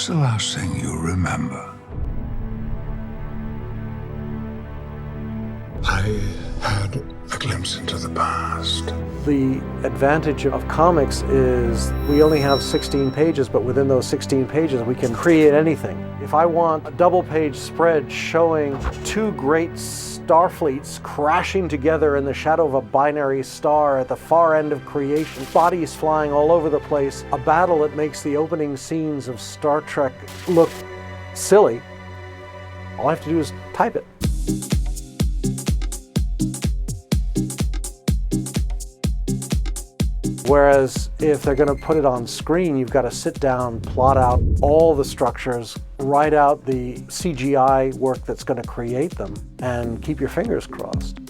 What's the last thing you remember? I had a glimpse into the past. The advantage of comics is we only have 16 pages, but within those 16 pages we can create anything. If I want a double-page spread showing two great starfleets crashing together in the shadow of a binary star at the far end of creation, bodies flying all over the place, a battle that makes the opening scenes of Star Trek look silly, all I have to do is type it. Whereas if they're going to put it on screen, you've got to sit down, plot out all the structures, write out the CGI work that's going to create them, and keep your fingers crossed.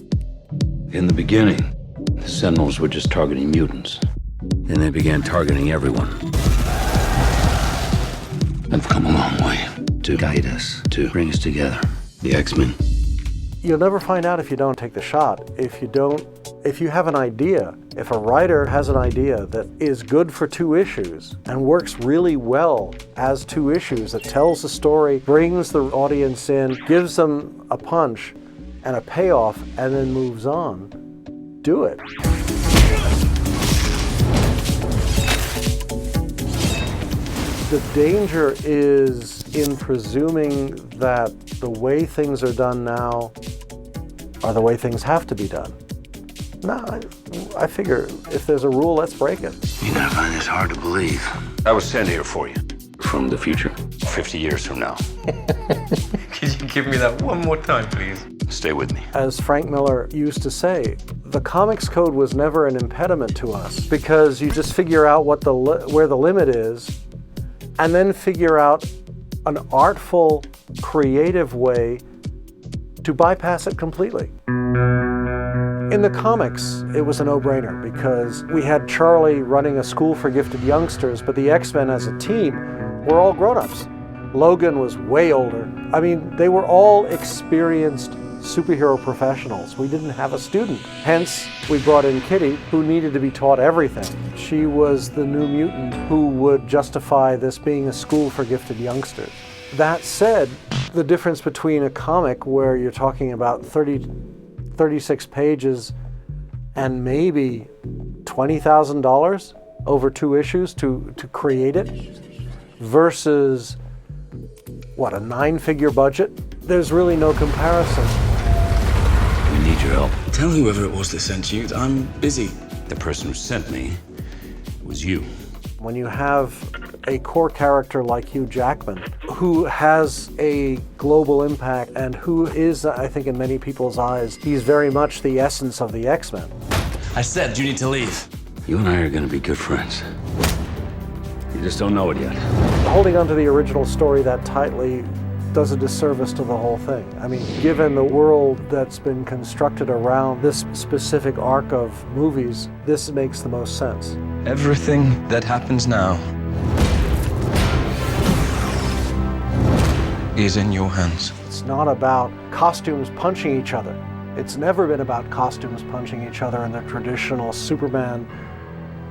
In the beginning, the Sentinels were just targeting mutants. Then they began targeting everyone. I've come a long way to guide us, to bring us together. The X-Men. You'll never find out if you don't take the shot. If you have an idea, if a writer has an idea that is good for 2 issues and works really well as 2 issues, that tells the story, brings the audience in, gives them a punch and a payoff, and then moves on, do it. The danger is in presuming that the way things are done now are the way things have to be done. No, I figure if there's a rule, let's break it. You're gonna find this hard to believe. I was sent here for you. From the future. 50 years from now. Could you give me that one more time, please? Stay with me. As Frank Miller used to say, the comics code was never an impediment to us because you just figure out where the limit is and then figure out an artful, creative way to bypass it completely. In the comics, it was a no-brainer because we had Charlie running a school for gifted youngsters, but the X-Men as a team were all grown-ups. Logan was way older. I mean, they were all experienced superhero professionals. We didn't have a student. Hence, we brought in Kitty, who needed to be taught everything. She was the new mutant who would justify this being a school for gifted youngsters. That said, the difference between a comic where you're talking about 36 pages and maybe $20,000 over 2 issues to create it versus, what, a 9-figure budget? There's really no comparison. We need your help. Tell whoever it was that sent you, I'm busy. The person who sent me was you. When you have a core character like Hugh Jackman, who has a global impact and who is, I think in many people's eyes, he's very much the essence of the X-Men. I said you need to leave. You and I are gonna be good friends. You just don't know it yet. Holding onto the original story that tightly does a disservice to the whole thing. I mean, given the world that's been constructed around this specific arc of movies, this makes the most sense. Everything that happens now is in your hands. It's not about costumes punching each other. It's never been about costumes punching each other in the traditional Superman,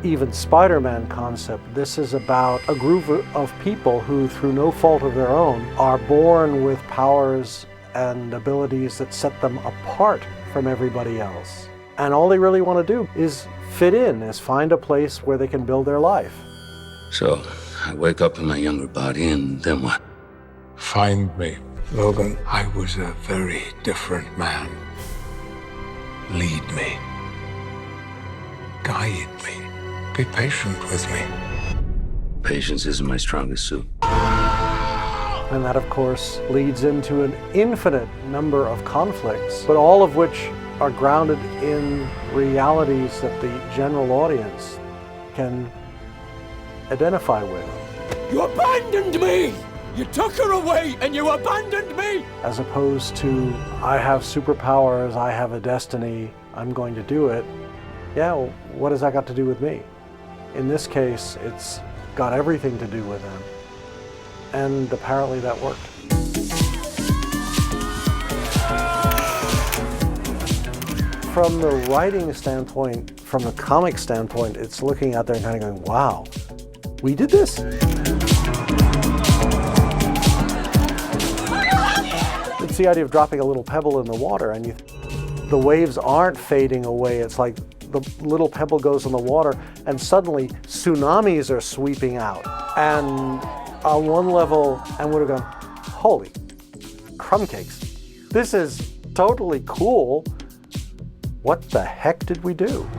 even Spider-Man concept. This is about a group of people who, through no fault of their own, are born with powers and abilities that set them apart from everybody else. And all they really want to do is fit in, is find a place where they can build their life. So, I wake up in my younger body, and then what? Find me, Logan. I was a very different man. Lead me. Guide me. Be patient with me. Patience isn't my strongest suit. And that, of course, leads into an infinite number of conflicts, but all of which are grounded in realities that the general audience can identify with. You abandoned me! You took her away and you abandoned me! As opposed to, I have superpowers, I have a destiny, I'm going to do it. Yeah, well, what has that got to do with me? In this case, it's got everything to do with them. And apparently that worked. From the writing standpoint, from the comic standpoint, it's looking out there and kind of going, wow, we did this? the idea of dropping a little pebble in the water, and the waves aren't fading away. It's like the little pebble goes in the water, and suddenly tsunamis are sweeping out. And on one level, and would have gone, holy crumb cakes. This is totally cool. What the heck did we do?